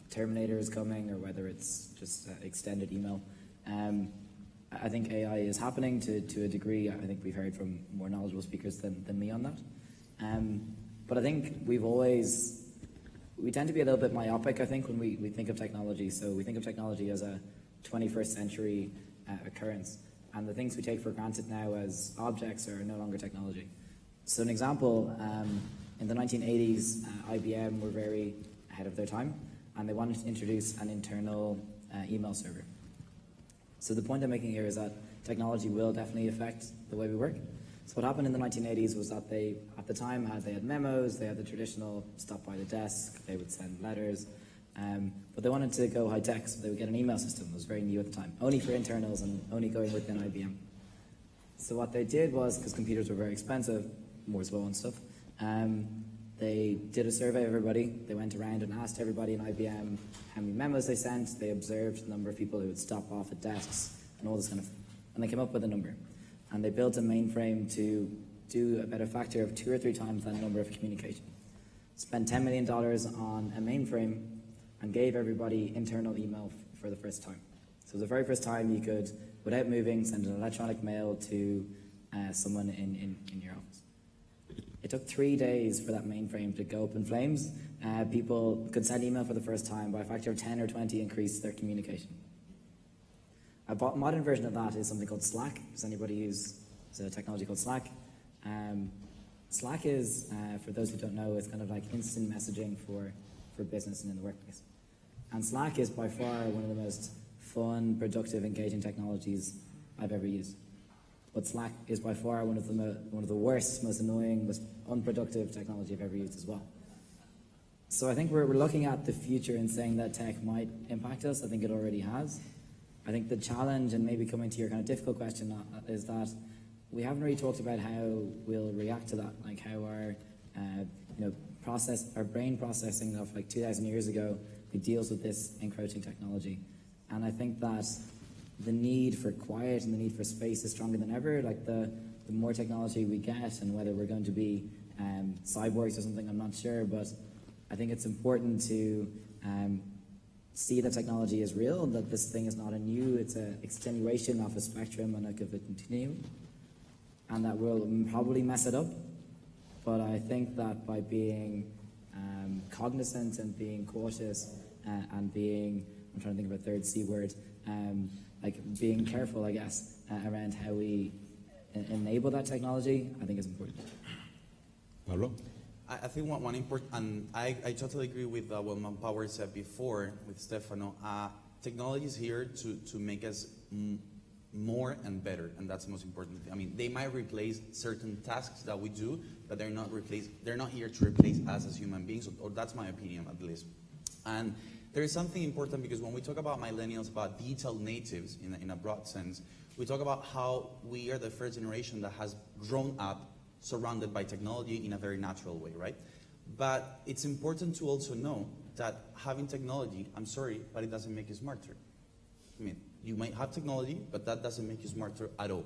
Terminator is coming or whether it's just extended email. I think AI is happening to a degree. I think we've heard from more knowledgeable speakers than me on that. But I think we tend to be a little bit myopic, I think, when we think of technology. So we think of technology as a 21st century occurrence. And the things we take for granted now as objects are no longer technology. So an example, in the 1980s, IBM were very ahead of their time, and they wanted to introduce an internal email server. So the point I'm making here is that technology will definitely affect the way we work. So what happened in the 1980s was that they, at the time, they had memos, they had the traditional stop by the desk, they would send letters, but they wanted to go high tech, so they would get an email system that was very new at the time, only for internals and only going within IBM. So what they did was, because computers were very expensive, Moore's Law and stuff, they did a survey of everybody. They went around and asked everybody in IBM how many memos they sent. They observed the number of people who would stop off at desks and all this kind of, and they came up with a number. And they built a mainframe to do about a factor of 2 or 3 times that number of communication. Spent $10 million on a mainframe and gave everybody internal email for the first time. So the very first time you could, without moving, send an electronic mail to someone in your office. It took 3 days for that mainframe to go up in flames. People could send email for the first time. By a factor of 10 or 20 increased their communication. A modern version of that is something called Slack. Does anybody use a technology called Slack? Slack is, for those who don't know, it's kind of like instant messaging for business and in the workplace. And Slack is by far one of the most fun, productive, engaging technologies I've ever used. But Slack is by far one of the worst, most annoying, most unproductive technology I've ever used as well. So I think we're looking at the future and saying that tech might impact us. I think it already has. I think the challenge, and maybe coming to your kind of difficult question, is that we haven't really talked about how we'll react to that, like how our our brain processing of like 2,000 years ago, it deals with this encroaching technology. And I think that the need for quiet and the need for space is stronger than ever. Like the more technology we get, and whether we're going to be cyborgs or something, I'm not sure, but I think it's important to see that technology is real, that this thing is not a new, it's an extenuation of a spectrum and like of a continuum, and that we'll probably mess it up. But I think that by being cognizant and being cautious and being, I'm trying to think of a third C word, like being careful, I guess, around how we enable that technology, I think is important. Pablo? I think one important, and I totally agree with what Manpower said before with Stefano. Technology is here to make us more and better, and that's the most important thing. I mean, they might replace certain tasks that we do, but they're not here to replace us as human beings, or that's my opinion at least. And there is something important, because when we talk about millennials, about digital natives in a broad sense, we talk about how we are the first generation that has grown up surrounded by technology in a very natural way, right? But it's important to also know that having technology, I'm sorry, but it doesn't make you smarter. I mean, you might have technology, but that doesn't make you smarter at all.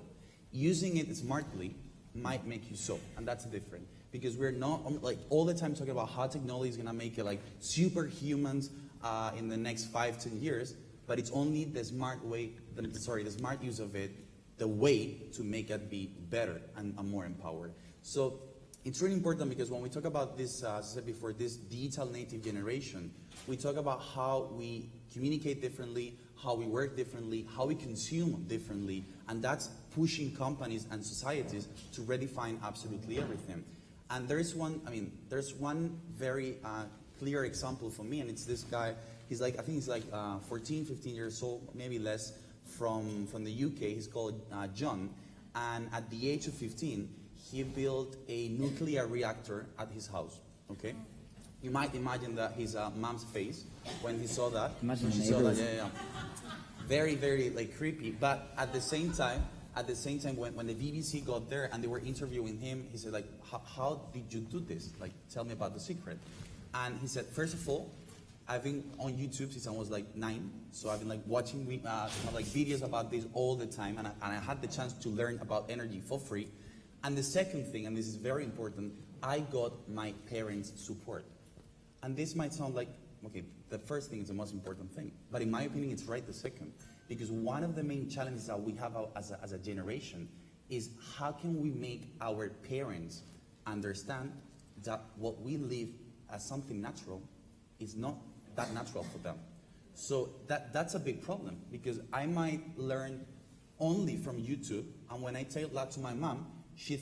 Using it smartly might make you so, and that's different. Because we're not like all the time talking about how technology is gonna make it like superhumans in the next 5-10 years, but it's only the smart use of it, the way to make it be better and more empowered. So it's really important because when we talk about this, as I said before, this digital native generation, we talk about how we communicate differently, how we work differently, how we consume differently, and that's pushing companies and societies to redefine absolutely everything. And there's one very clear example for me, and it's this guy. He's like, I think he's like 14, 15 years old, maybe less, from the UK. He's called John, and at the age of 15, he built a nuclear reactor at his house, okay? You might imagine that his mom's face when he saw that. Imagine she saw that, yeah. Very, very like creepy. But at the same time, when the BBC got there and they were interviewing him, he said like, how did you do this? Like, tell me about the secret. And he said, first of all, I've been on YouTube since I was like 9, so I've been like watching like videos about this all the time, and I had the chance to learn about energy for free. And the second thing, and this is very important, I got my parents' support. And this might sound like, okay, the first thing is the most important thing, but in my opinion, it's right the second. Because one of the main challenges that we have as a generation is how can we make our parents understand that what we live as something natural is not that natural for them. So that's a big problem, because I might learn only from YouTube, and when I tell that to my mom, she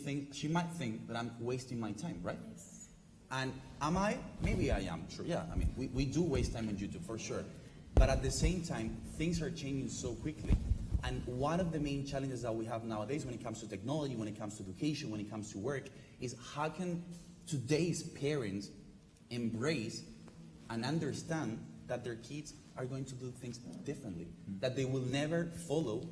might think that I'm wasting my time, right? Yes. And am I? Maybe I am, sure, yeah. I mean, we do waste time on YouTube, for sure. But at the same time, things are changing so quickly. And one of the main challenges that we have nowadays when it comes to technology, when it comes to education, when it comes to work, is how can today's parents embrace and understand that their kids are going to do things differently, that they will never follow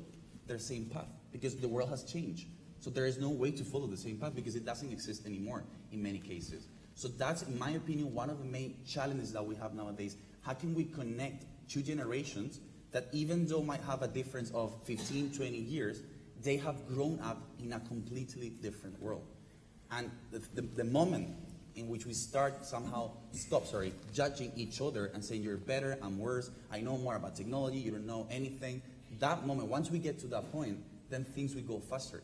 their same path, because the world has changed. So there is no way to follow the same path because it doesn't exist anymore in many cases. So that's, in my opinion, one of the main challenges that we have nowadays. How can we connect two generations that, even though might have a difference of 15, 20 years, they have grown up in a completely different world. And the moment in which we start judging each other and saying, you're better, I'm worse, I know more about technology, you don't know anything, that moment, once we get to that point, then things will go faster.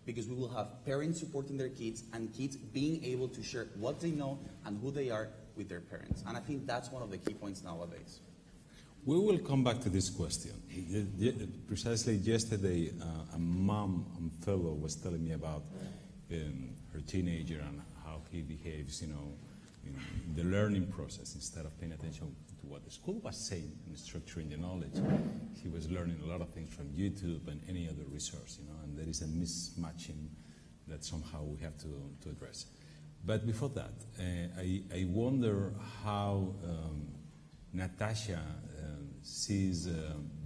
Because we will have parents supporting their kids and kids being able to share what they know and who they are with their parents. And I think that's one of the key points nowadays. We will come back to this question. Precisely yesterday, a mom and fellow was telling me about her teenager and how he behaves, in the learning process. Instead of paying attention to what the school was saying and structuring the knowledge, he was learning a lot of things from YouTube and any other resource, and there is a mismatching that somehow we have to address. But before that, I wonder how Natasha sees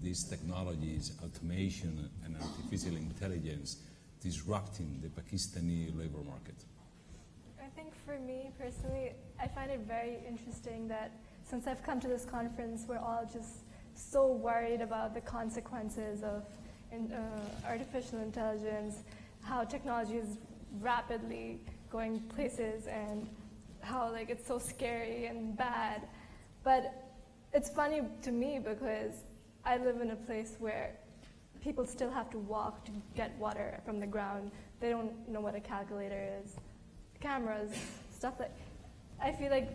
these technologies, automation and artificial intelligence, disrupting the Pakistani labor market. I think for me personally, I find it very interesting that since I've come to this conference, we're all just so worried about the consequences of artificial intelligence, how technology is rapidly going places, and how it's so scary and bad. But it's funny to me because I live in a place where people still have to walk to get water from the ground. They don't know what a calculator is, cameras, stuff like. I feel like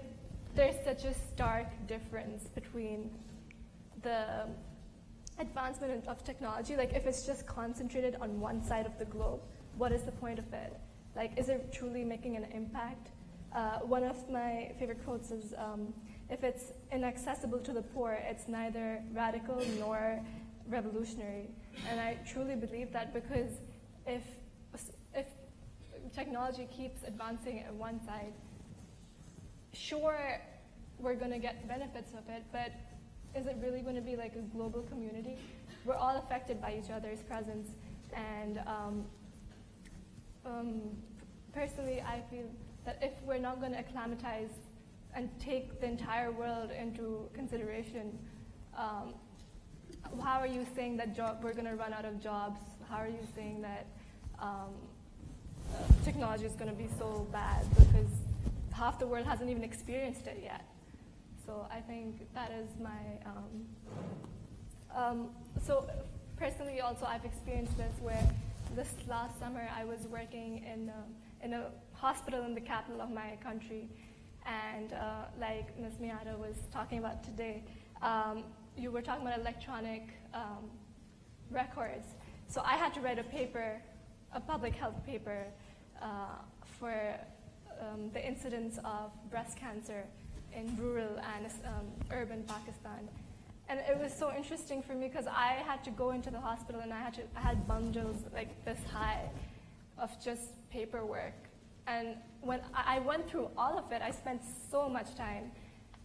there's such a stark difference between the advancement of technology. Like, if it's just concentrated on one side of the globe, what is the point of it? Like, is it truly making an impact? One of my favorite quotes is, if it's inaccessible to the poor, it's neither radical nor revolutionary. And I truly believe that, because if technology keeps advancing at one side, sure, we're going to get benefits of it, but is it really going to be like a global community? We're all affected by each other's presence, and personally, I feel that if we're not going to acclimatize and take the entire world into consideration, how are you saying that we're going to run out of jobs? How are you saying that technology is going to be so bad? Because half the world hasn't even experienced it yet. So I think that is my, so personally also I've experienced this where this last summer I was working in a hospital in the capital of my country, and like Ms. Miata was talking about today, you were talking about electronic records. So I had to write a paper, a public health paper for the incidence of breast cancer in rural and urban Pakistan. And it was so interesting for me because I had to go into the hospital and I had bundles like this high of just paperwork. And when I went through all of it, I spent so much time.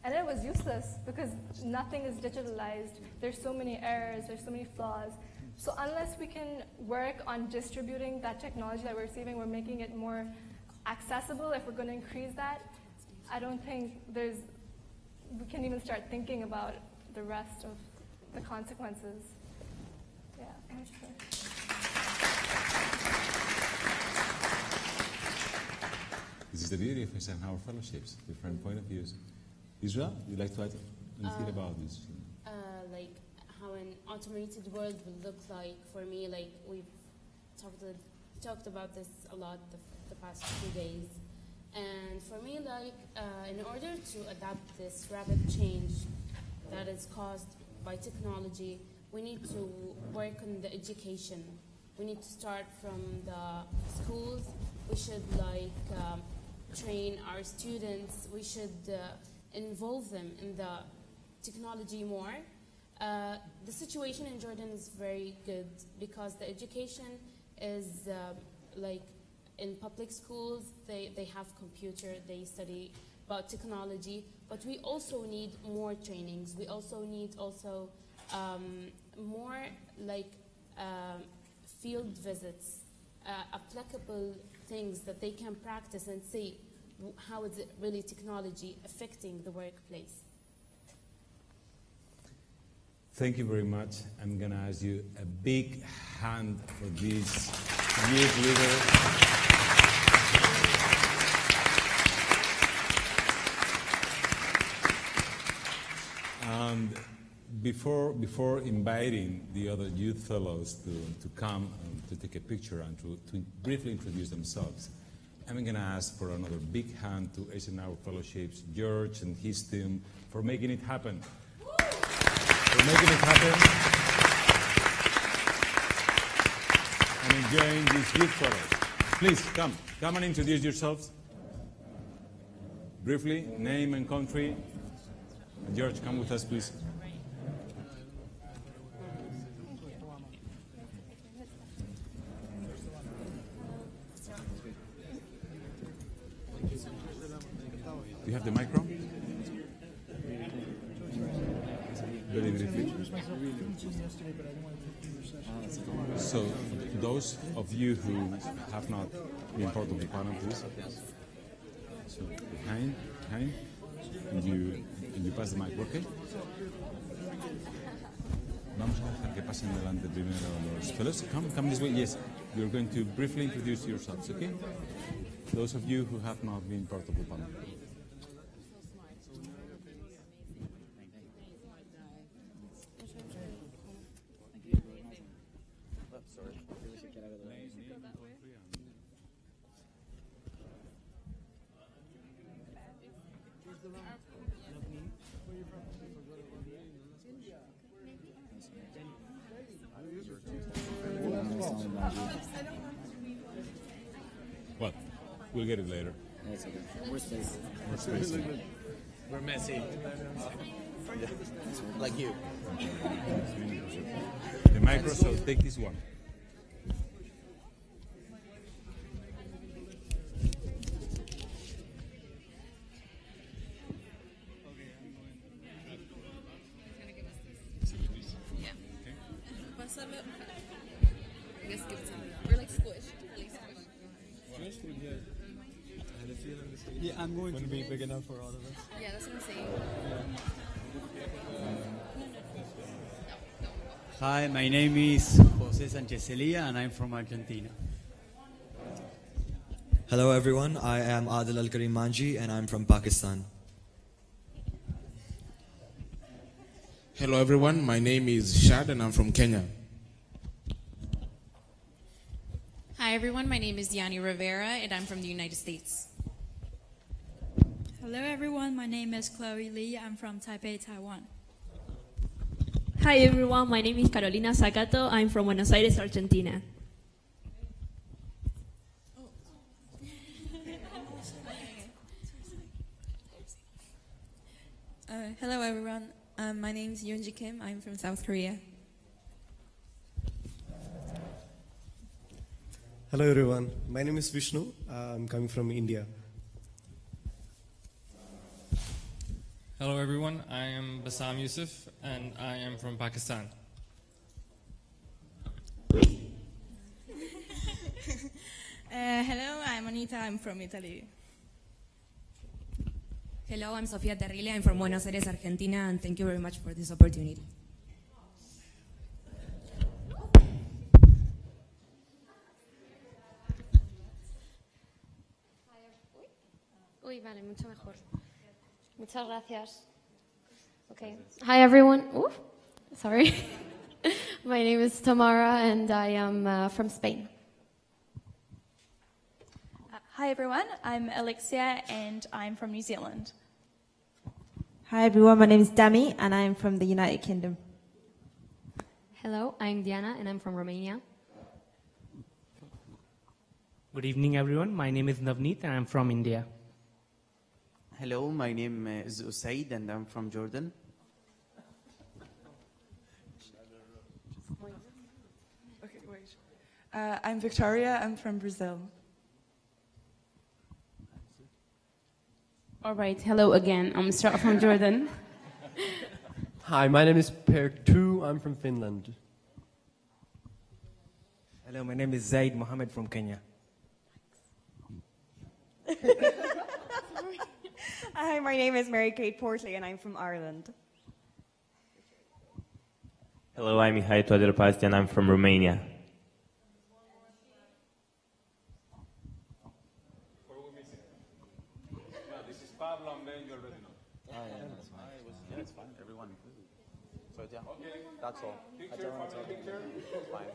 And it was useless because nothing is digitalized. There's so many errors, there's so many flaws. So unless we can work on distributing that technology that we're receiving, we're making it more accessible, if we're going to increase that, I don't think we can even start thinking about the rest of the consequences. Yeah, I'm not sure. This is the beauty of Eisenhower fellowships, different point of views. Isra, would you like to add anything about this? Like how an automated world will look like for me, like we've talked about this a lot the past few days. And for me, like, in order to adapt this rapid change that is caused by technology, we need to work on the education. We need to start from the schools. We should, like, train our students. We should involve them in the technology more. The situation in Jordan is very good because the education is, like, in public schools, they have computer, they study about technology, but we also need more trainings. We also need more like field visits, applicable things that they can practice and see how is it really technology affecting the workplace. Thank you very much. I'm going to ask you a big hand for this youth leader. And before inviting the other youth fellows to come and to take a picture and to briefly introduce themselves, I'm going to ask for another big hand to Eisenhower Fellowships, George and his team, for making it happen. For making it happen and enjoying these youth fellows. Please come and introduce yourselves. Briefly, name and country. George, come with us, please. Do you have the micro? Very briefly. So, those of you who have not been part of the panel, please. So, behind, and you pass the mic, okay? Vamos a dejar que pasen delante primero los fellows. Come this way. Yes, you're going to briefly introduce yourselves, okay? Those of you who have not been part of the panel. What? We'll get it later. That's okay. More space. More space. We're messy. Like you. The micro, so take this one. We're like squished. Really squished. Squished? Yeah, I'm going to be big enough for all of us. Yeah, that's what I'm saying. Hi, my name is Jose Sanchez Elia, and I'm from Argentina. Hello everyone, I am Adil Al-Karim Manji and I'm from Pakistan. Hello everyone, my name is Shad and I'm from Kenya. Hi everyone, my name is Diani Rivera and I'm from the United States. Hello everyone, my name is Chloe Lee. I'm from Taipei, Taiwan. Hi everyone, my name is Carolina Zacato. I'm from Buenos Aires, Argentina. Hello everyone, my name is Yoonji Kim. I'm from South Korea. Hello everyone, my name is Vishnu. I'm coming from India. Hello everyone, I am Bassam Yusuf and I am from Pakistan. Hello, I'm Anita. I'm from Italy. Hello, I'm Sofia Terrile. I'm from Buenos Aires, Argentina, and thank you very much for this opportunity. Uy, vale, mucho mejor. Muchas gracias. Okay. Hi, everyone. Ooh, sorry. My name is Tamara, and I am from Spain. Hi everyone, I'm Alexia and I'm from New Zealand. Hi everyone, my name is Dami and I'm from the United Kingdom. Hello, I'm Diana, and I'm from Romania. Good evening, everyone. My name is Navneet, and I'm from India. Hello, my name is Usaid, and I'm from Jordan. Okay, wait. I'm Victoria. I'm from Brazil. All right, hello again. I'm Sra from Jordan. Hi, my name is Per2. I'm from Finland. Hello, my name is Zaid Mohammed from Kenya. Hi, my name is Mary Kate Portley and I'm from Ireland. Hello, I'm Mihai Toader and I'm from Romania. This is Pablo, and then you already know. That's fine. Yeah, it's fine. Everyone. So yeah, Okay. that's all. Picture, family picture. It's fine.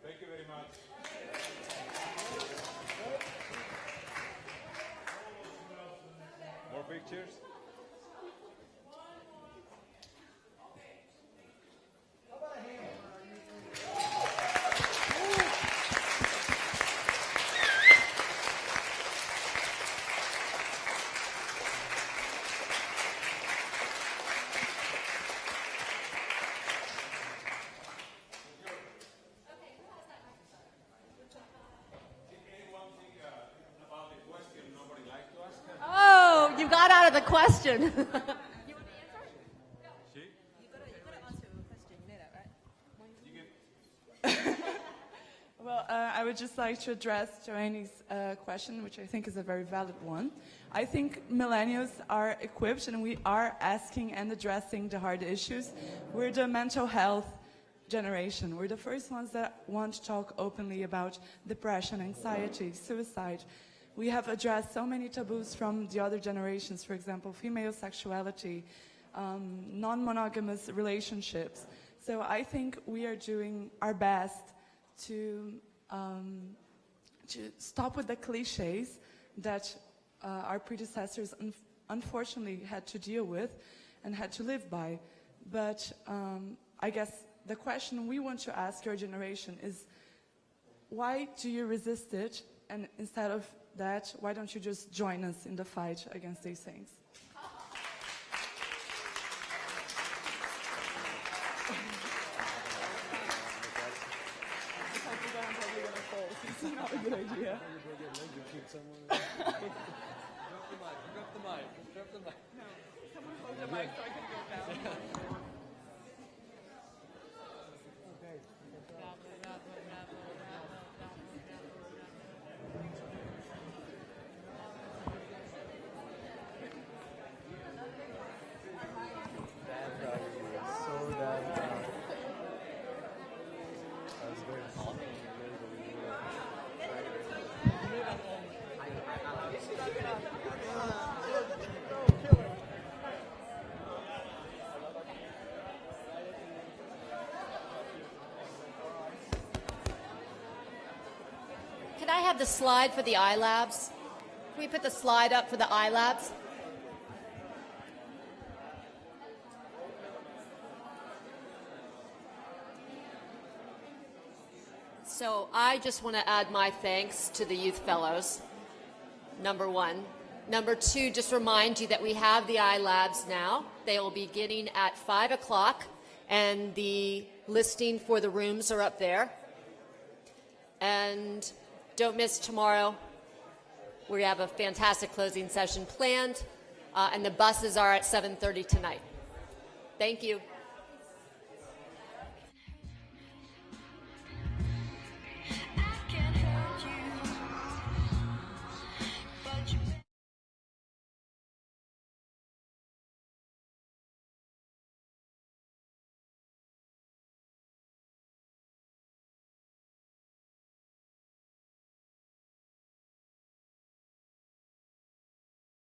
Thank you very much. More pictures? Oh, you got out of the question. Well, I would just like to address Joanne's question, which I think is a very valid one. I think millennials are equipped and we are asking and addressing the hard issues. We're the mental health generation. We're the first ones that want to talk openly about depression, anxiety, suicide. We have addressed so many taboos from the other generations, for example, female sexuality, non-monogamous relationships. So I think we are doing our best to stop with the cliches that our predecessors unfortunately had to deal with and had to live by. But I guess the question we want to ask your generation is, why do you resist it? And instead of that, why don't you just join us in the fight against these things? not a good idea. Drop the mic. No, someone hold the mic so I can go down. Can I have the slide for the iLabs? Can we put the slide up for the iLabs? So I just want to add my thanks to the Youth Fellows, number one. Number two, just remind you that we have the iLabs now. They will be beginning at 5 o'clock, and the listing for the rooms are up there. And don't miss tomorrow. We have a fantastic closing session planned, and the buses are at 7:30 tonight. Thank you.